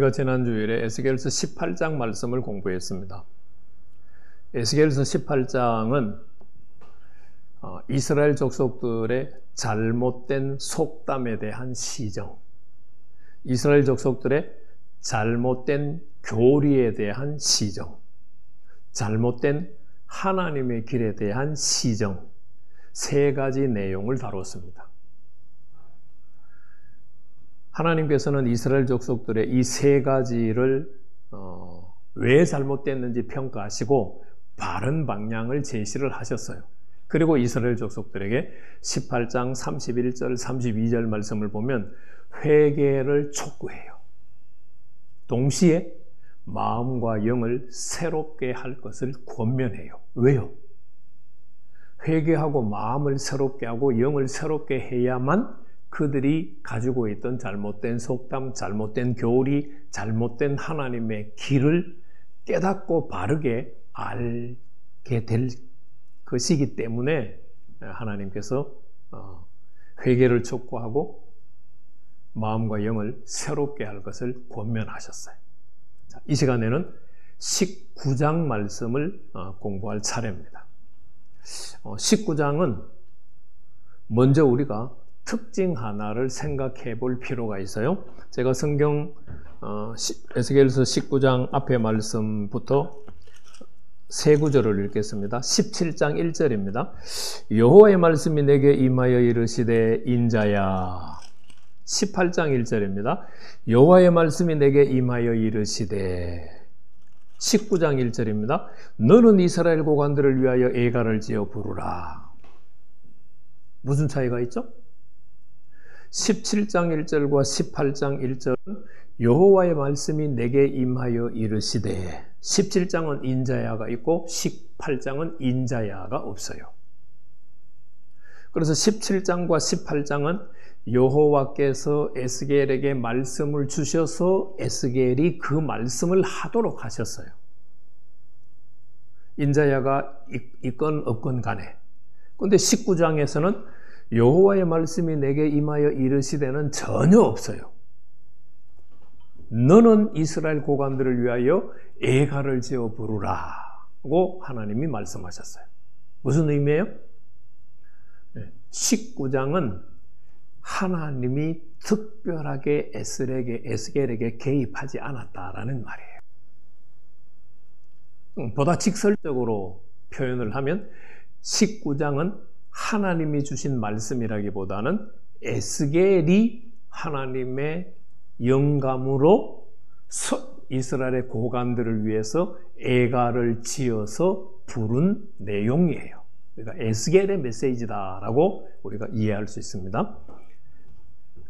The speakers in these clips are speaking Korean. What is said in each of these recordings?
우리가 지난 주일에 에스겔서 18장 말씀을 공부했습니다. 에스겔서 18장은 이스라엘 족속들의 잘못된 속담에 대한 시정, 이스라엘 족속들의 잘못된 교리에 대한 시정, 잘못된 하나님의 길에 대한 시정, 세 가지 내용을 다뤘습니다. 하나님께서는 이스라엘 족속들의 이 세 가지를 왜 잘못됐는지 평가하시고 바른 방향을 제시를 하셨어요. 그리고 이스라엘 족속들에게 18장 31절, 32절 말씀을 보면 회개를 촉구해요. 동시에 마음과 영을 새롭게 할 것을 권면해요. 왜요? 회개하고 마음을 새롭게 하고 영을 새롭게 해야만 그들이 가지고 있던 잘못된 속담, 잘못된 교리, 잘못된 하나님의 길을 깨닫고 바르게 알게 될 것이기 때문에 하나님께서 회개를 촉구하고 마음과 영을 새롭게 할 것을 권면하셨어요. 자, 이 시간에는 19장 말씀을 공부할 차례입니다. 19장은 먼저 우리가 특징 하나를 생각해 볼 필요가 있어요. 제가 성경 에스겔서 19장 앞에 말씀부터 세 구절을 읽겠습니다. 17장 1절입니다. 여호와의 말씀이 내게 임하여 이르시되 인자야. 18장 1절입니다. 여호와의 말씀이 내게 임하여 이르시되. 19장 1절입니다. 너는 이스라엘 고관들을 위하여 애가를 지어 부르라. 무슨 차이가 있죠? 17장 1절과 18장 1절은 여호와의 말씀이 내게 임하여 이르시되, 17장은 인자야가 있고 18장은 인자야가 없어요. 그래서 17장과 18장은 여호와께서 에스겔에게 말씀을 주셔서 에스겔이 그 말씀을 하도록 하셨어요. 인자야가 있건 없건 간에. 그런데 19장에서는 여호와의 말씀이 내게 임하여 이르시되는 전혀 없어요. 너는 이스라엘 고관들을 위하여 애가를 지어 부르라고 하나님이 말씀하셨어요. 무슨 의미예요? 19장은 하나님이 특별하게 에스겔에게 개입하지 않았다라는 말이에요. 보다 직설적으로 표현을 하면 19장은 하나님이 주신 말씀이라기보다는 에스겔이 하나님의 영감으로 이스라엘의 고관들을 위해서 애가를 지어서 부른 내용이에요. 그러니까 에스겔의 메시지다라고 우리가 이해할 수 있습니다.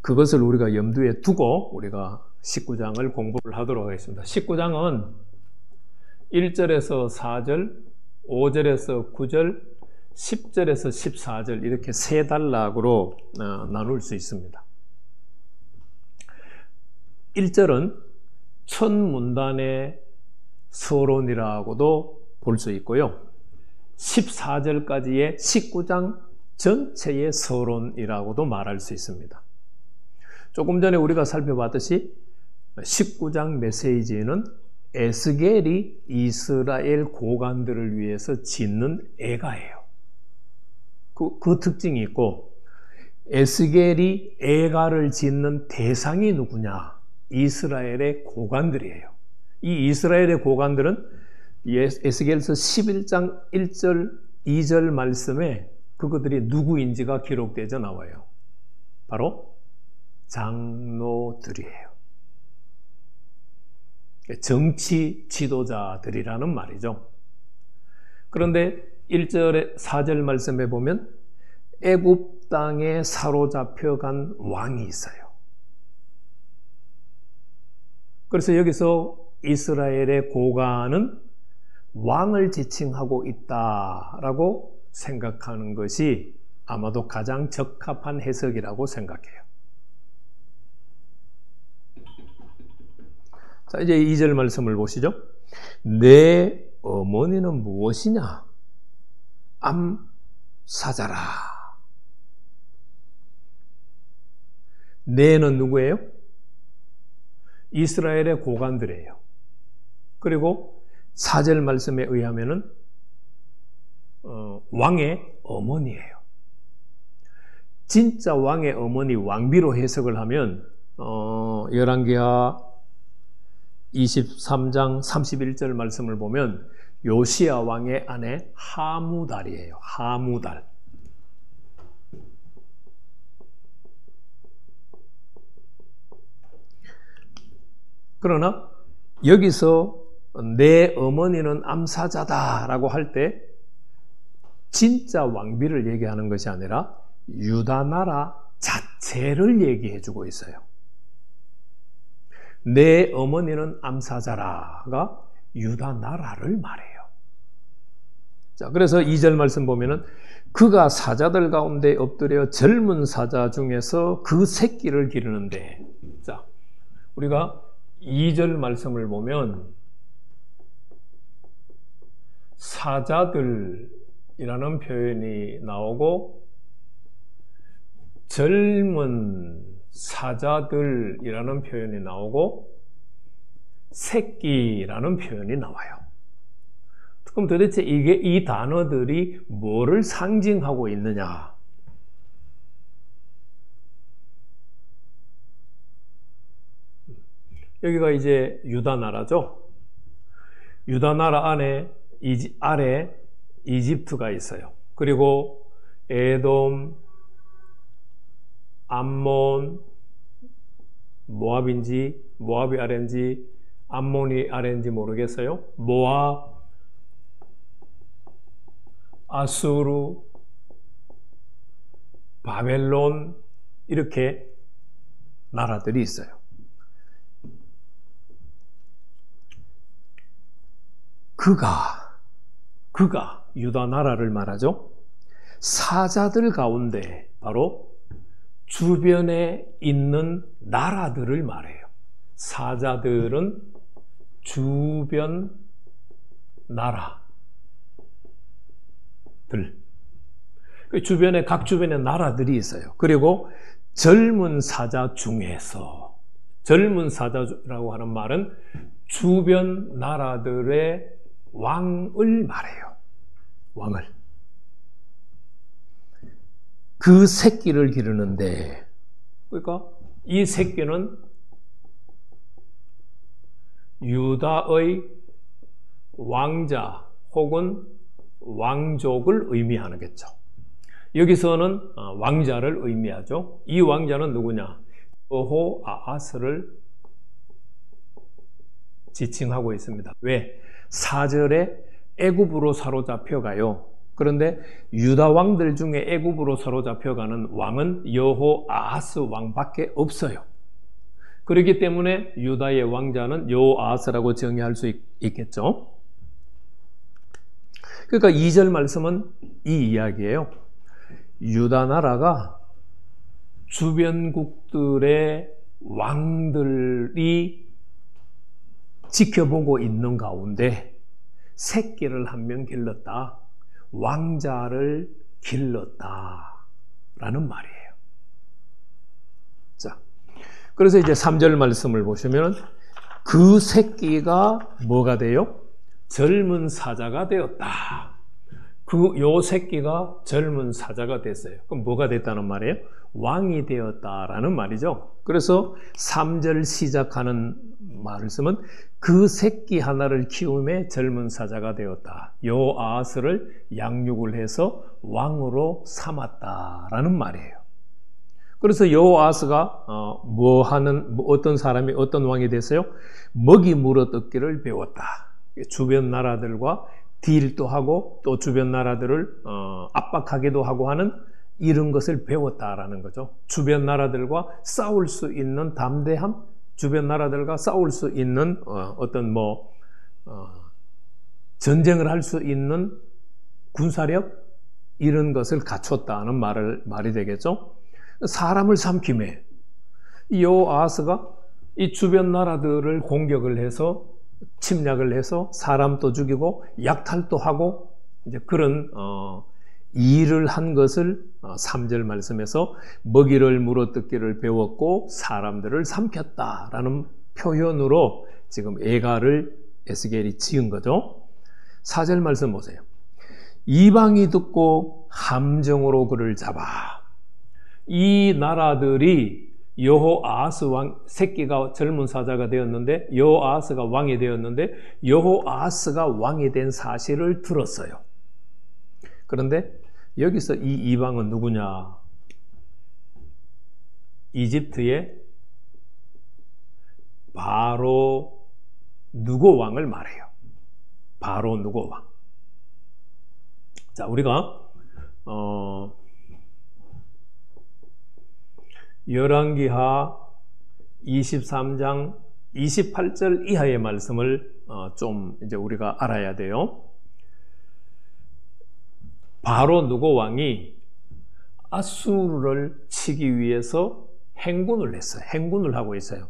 그것을 우리가 염두에 두고 우리가 19장을 공부를 하도록 하겠습니다. 19장은 1절에서 4절, 5절에서 9절, 10절에서 14절 이렇게 세 단락으로 나눌 수 있습니다. 1절은 첫 문단의 서론이라고도 볼 수 있고요. 14절까지의 19장 전체의 서론이라고도 말할 수 있습니다. 조금 전에 우리가 살펴봤듯이 19장 메시지는 에스겔이 이스라엘 고관들을 위해서 짓는 애가예요. 그 특징이 있고, 에스겔이 애가를 짓는 대상이 누구냐? 이스라엘의 고관들이에요. 이 이스라엘의 고관들은 에스겔서 11장 1절, 2절 말씀에 그것들이 누구인지가 기록되어 나와요. 바로 장로들이에요. 정치 지도자들이라는 말이죠. 그런데 1절에 4절 말씀에 보면 애굽 땅에 사로잡혀간 왕이 있어요. 그래서 여기서 이스라엘의 고관은 왕을 지칭하고 있다라고 생각하는 것이 아마도 가장 적합한 해석이라고 생각해요. 자, 이제 2절 말씀을 보시죠. 내 어머니는 무엇이냐? 암사자라. 내는 누구예요? 이스라엘의 고관들이에요. 그리고 4절 말씀에 의하면은 왕의 어머니예요. 진짜 왕의 어머니 왕비로 해석을 하면 열왕기하 23장 31절 말씀을 보면 요시야 왕의 아내 하무달이에요. 하무달. 그러나 여기서 내 어머니는 암사자다라고 할 때 진짜 왕비를 얘기하는 것이 아니라 유다 나라 자체를 얘기해 주고 있어요. 내 어머니는 암사자라가 유다 나라를 말해요. 자, 그래서 2절 말씀 보면은 그가 사자들 가운데 엎드려 젊은 사자 중에서 그 새끼를 기르는데, 자, 우리가 2절 말씀을 보면 사자들이라는 표현이 나오고 젊은 사자들이라는 표현이 나오고 새끼라는 표현이 나와요. 그럼 도대체 이 단어들이 뭐를 상징하고 있느냐? 여기가 이제 유다 나라죠. 유다 나라 안에 아래 이집트가 있어요. 그리고 에돔, 암몬, 모압이 아래인지 암몬이 아래인지 모르겠어요. 모압, 아수르, 바벨론, 이렇게 나라들이 있어요. 그가 유다 나라를 말하죠. 사자들 가운데 바로 주변에 있는 나라들을 말해요. 사자들은 주변 나라들. 주변에 각 주변에 나라들이 있어요. 그리고 젊은 사자 중에서, 젊은 사자라고 하는 말은 주변 나라들의 왕을 말해요. 왕을. 그 새끼를 기르는데, 그러니까 이 새끼는 유다의 왕자 혹은 왕족을 의미하겠죠. 여기서는 왕자를 의미하죠. 이 왕자는 누구냐? 여호아하스를 지칭하고 있습니다. 왜? 4절에 애굽으로 사로잡혀가요. 그런데 유다 왕들 중에 애굽으로 사로잡혀가는 왕은 여호아하스 왕밖에 없어요. 그렇기 때문에 유다의 왕자는 여호아하스라고 정의할 수 있겠죠. 그러니까 2절 말씀은 이 이야기예요. 유다 나라가 주변국들의 왕들이 지켜보고 있는 가운데 새끼를 한 명 길렀다. 왕자를 길렀다라는 말이에요. 자, 그래서 이제 3절 말씀을 보시면 그 새끼가 뭐가 돼요? 젊은 사자가 되었다. 요 새끼가 젊은 사자가 됐어요. 그럼 뭐가 됐다는 말이에요? 왕이 되었다라는 말이죠. 그래서 3절 시작하는 말씀은 그 새끼 하나를 키움에 젊은 사자가 되었다. 여호아하스를 양육을 해서 왕으로 삼았다라는 말이에요. 그래서 여호아하스가 어떤 사람이 어떤 왕이 됐어요? 먹이 물어뜯기를 배웠다. 주변 나라들과 딜도 하고 또 주변 나라들을 압박하기도 하고 하는 이런 것을 배웠다라는 거죠. 주변 나라들과 싸울 수 있는 담대함, 주변 나라들과 싸울 수 있는 전쟁을 할 수 있는 군사력, 이런 것을 갖췄다는 말이 되겠죠. 사람을 삼킴에 이 여호아하스가 이 주변 나라들을 공격을 해서 침략을 해서 사람도 죽이고 약탈도 하고 이제 그런 일을 한 것을 3절 말씀에서 먹이를 물어뜯기를 배웠고 사람들을 삼켰다라는 표현으로 지금 애가를 에스겔이 지은 거죠. 4절 말씀 보세요. 이방이 듣고 함정으로 그를 잡아. 이 나라들이 여호아하스 왕, 새끼가 젊은 사자가 되었는데 여호아하스가 왕이 되었는데 여호아하스가 왕이 된 사실을 들었어요. 그런데 여기서 이 이방은 누구냐? 이집트의 바로 누고 왕을 말해요. 바로 누고 왕. 자, 우리가 열왕기하 23장 28절 이하의 말씀을 좀 이제 우리가 알아야 돼요. 바로 누고 왕이 아수르를 치기 위해서 행군을 했어요. 행군을 하고 있어요.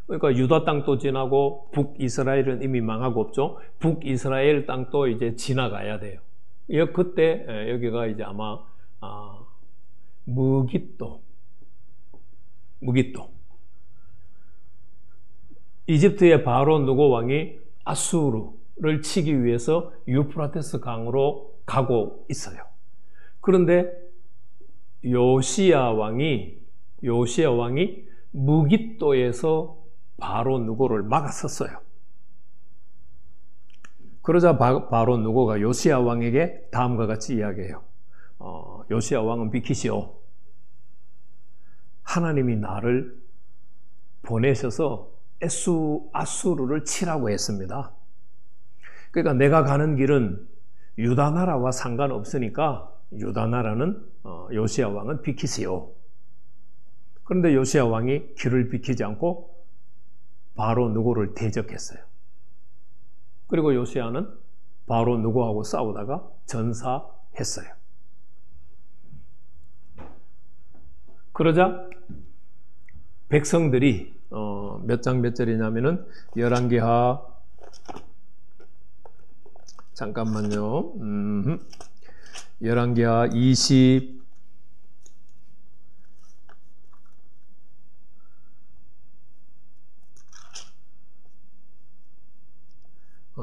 그러니까 유다 땅도 지나고 북이스라엘은 이미 망하고 없죠. 북이스라엘 땅도 이제 지나가야 돼요. 그때 여기가 이제 아마 무깃도 이집트의 바로 누고 왕이 아수르를 치기 위해서 유프라테스 강으로 가고 있어요. 그런데 요시야 왕이 무깃도에서 바로 누고를 막았었어요. 그러자 바로 누고가 요시야 왕에게 다음과 같이 이야기해요. 요시야 왕은 비키시오. 하나님이 나를 보내셔서 아수르를 치라고 했습니다. 그러니까 내가 가는 길은 유다 나라와 상관없으니까 유다 나라는 요시야 왕은 비키시오. 그런데 요시야 왕이 길을 비키지 않고 바로 누고를 대적했어요. 그리고 요시야는 바로 누고하고 싸우다가 전사했어요. 그러자 백성들이 몇 장 몇 절이냐면은 열왕기하 잠깐만요. 열왕기하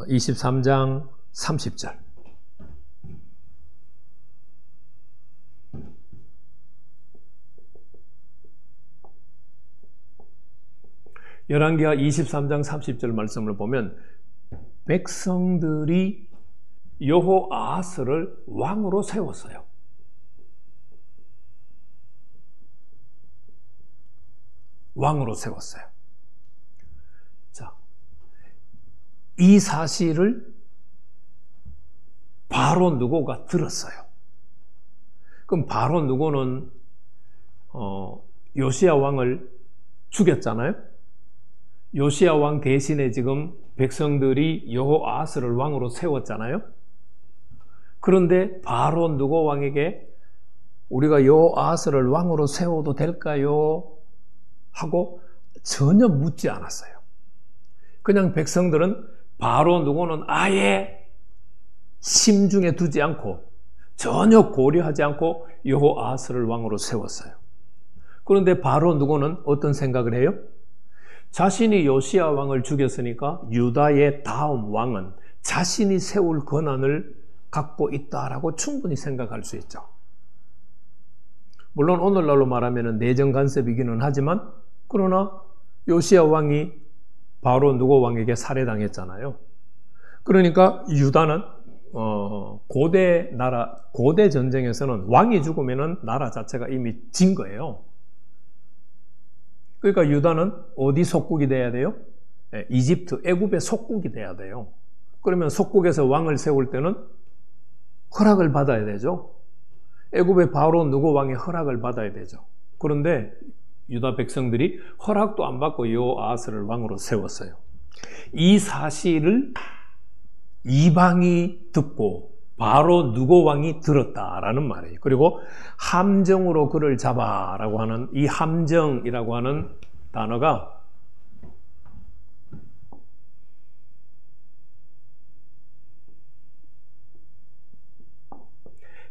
23장 30절. 열왕기하 23장 30절 말씀을 보면 백성들이 여호아하스를 왕으로 세웠어요. 왕으로 세웠어요. 자, 이 사실을 바로 누고가 들었어요. 그럼 바로 누고는 요시야 왕을 죽였잖아요. 요시야 왕 대신에 지금 백성들이 여호아하스를 왕으로 세웠잖아요. 그런데 바로 누고 왕에게 우리가 여호아하스를 왕으로 세워도 될까요? 하고 전혀 묻지 않았어요. 그냥 백성들은 바로 누고는 아예 심중에 두지 않고 전혀 고려하지 않고 여호아하스를 왕으로 세웠어요. 그런데 바로 누고는 어떤 생각을 해요? 자신이 요시야 왕을 죽였으니까 유다의 다음 왕은 자신이 세울 권한을 갖고 있다라고 충분히 생각할 수 있죠. 물론 오늘날로 말하면 내정 간섭이기는 하지만 그러나 요시야 왕이 바로 누고 왕에게 살해당했잖아요. 그러니까 유다는 고대 전쟁에서는 왕이 죽으면 나라 자체가 이미 진 거예요. 그러니까 유다는 어디 속국이 돼야 돼요? 이집트, 애굽의 속국이 돼야 돼요. 그러면 속국에서 왕을 세울 때는 허락을 받아야 되죠. 애굽의 바로 누고 왕의 허락을 받아야 되죠. 그런데 유다 백성들이 허락도 안 받고 여호아하스를 왕으로 세웠어요. 이 사실을 이방이 듣고 바로 누고 왕이 들었다라는 말이에요. 그리고 함정으로 그를 잡아라고 하는 이 함정이라고 하는 단어가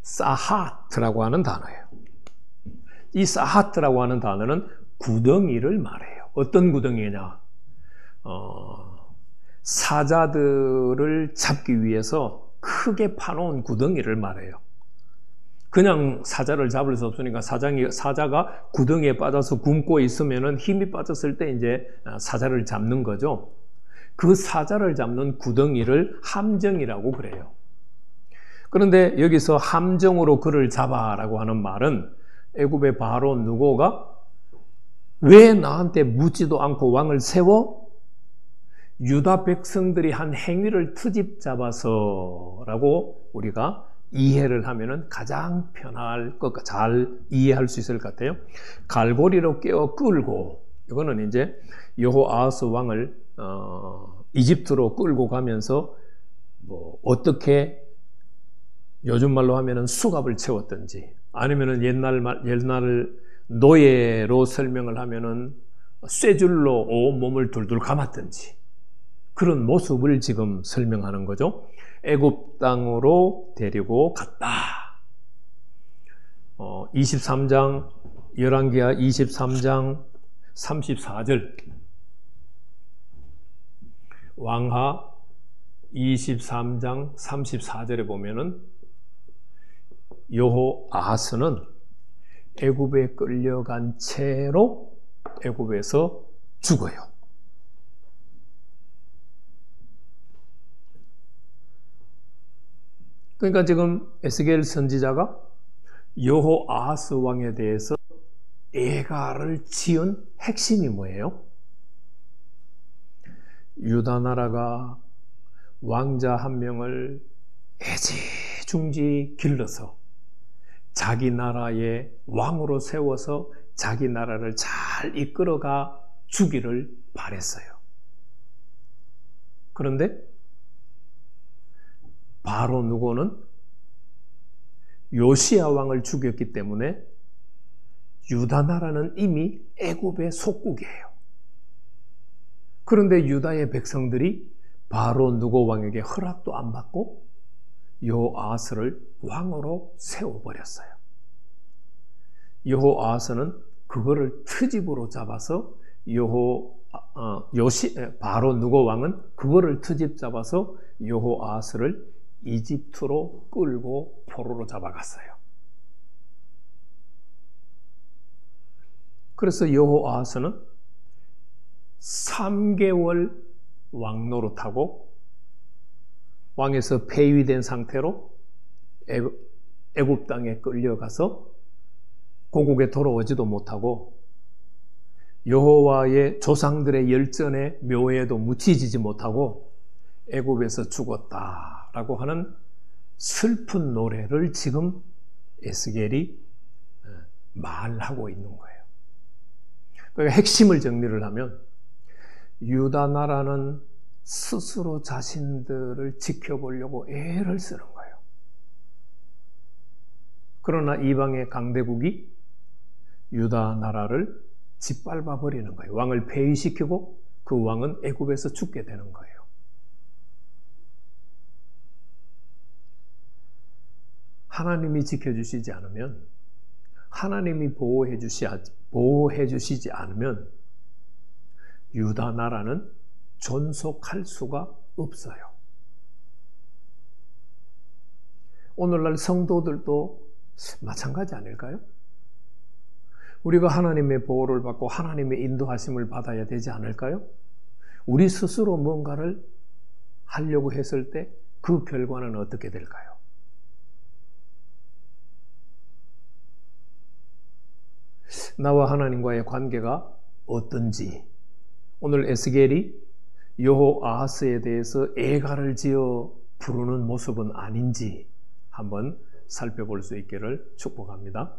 사하트라고 하는 단어예요. 이 사하트라고 하는 단어는 구덩이를 말해요. 어떤 구덩이냐? 사자들을 잡기 위해서 크게 파놓은 구덩이를 말해요. 그냥 사자를 잡을 수 없으니까 사자가 구덩이에 빠져서 굶고 있으면은 힘이 빠졌을 때 이제 사자를 잡는 거죠. 그 사자를 잡는 구덩이를 함정이라고 그래요. 그런데 여기서 함정으로 그를 잡아라고 하는 말은 애굽의 바로 누고가 왜 나한테 묻지도 않고 왕을 세워? 유다 백성들이 한 행위를 트집 잡아서라고 우리가 이해를 하면은 가장 편할 것, 잘 이해할 수 있을 것 같아요. 갈고리로 깨어 끌고, 이거는 이제 여호아하스 왕을 이집트로 끌고 가면서 뭐 어떻게 요즘 말로 하면은 수갑을 채웠든지, 아니면은 옛날 노예로 설명을 하면은 쇠줄로 온 몸을 둘둘 감았든지, 그런 모습을 지금 설명하는 거죠. 애굽 땅으로 데리고 갔다. 23장, 열왕기하 23장 34절, 왕하 23장 34절에 보면은 여호아하스는 애굽에 끌려간 채로 애굽에서 죽어요. 그러니까 지금 에스겔 선지자가 여호아하스 왕에 대해서 애가를 지은 핵심이 뭐예요? 유다 나라가 왕자 한 명을 애지중지 길러서 자기 나라의 왕으로 세워서 자기 나라를 잘 이끌어가 주기를 바랬어요. 그런데 바로 누고는 요시야 왕을 죽였기 때문에 유다 나라는 이미 애굽의 속국이에요. 그런데 유다의 백성들이 바로 누고 왕에게 허락도 안 받고 여호아하스를 왕으로 세워버렸어요. 여호아하스는 그거를 트집으로 잡아서 바로 누고 왕은 그거를 트집 잡아서 여호아하스를 이집트로 끌고 포로로 잡아갔어요. 그래서 여호아하스는 3개월 왕 노릇하고 왕에서 폐위된 상태로 애굽 땅에 끌려가서 고국에 돌아오지도 못하고 여호와의 조상들의 열전에 묘에도 묻히지지 못하고 애굽에서 죽었다라고 하는 슬픈 노래를 지금 에스겔이 말하고 있는 거예요. 그러니까 핵심을 정리를 하면 유다 나라는 스스로 자신들을 지켜보려고 애를 쓰는 거예요. 그러나 이방의 강대국이 유다 나라를 짓밟아 버리는 거예요. 왕을 폐위시키고 그 왕은 애굽에서 죽게 되는 거예요. 하나님이 지켜주시지 않으면, 하나님이 보호해 주시지 않으면 유다 나라는 존속할 수가 없어요. 오늘날 성도들도 마찬가지 아닐까요? 우리가 하나님의 보호를 받고 하나님의 인도하심을 받아야 되지 않을까요? 우리 스스로 뭔가를 하려고 했을 때 그 결과는 어떻게 될까요? 나와 하나님과의 관계가 어떤지, 오늘 에스겔이 여호아하스에 대해서 애가를 지어 부르는 모습은 아닌지 한번 살펴볼 수 있기를 축복합니다.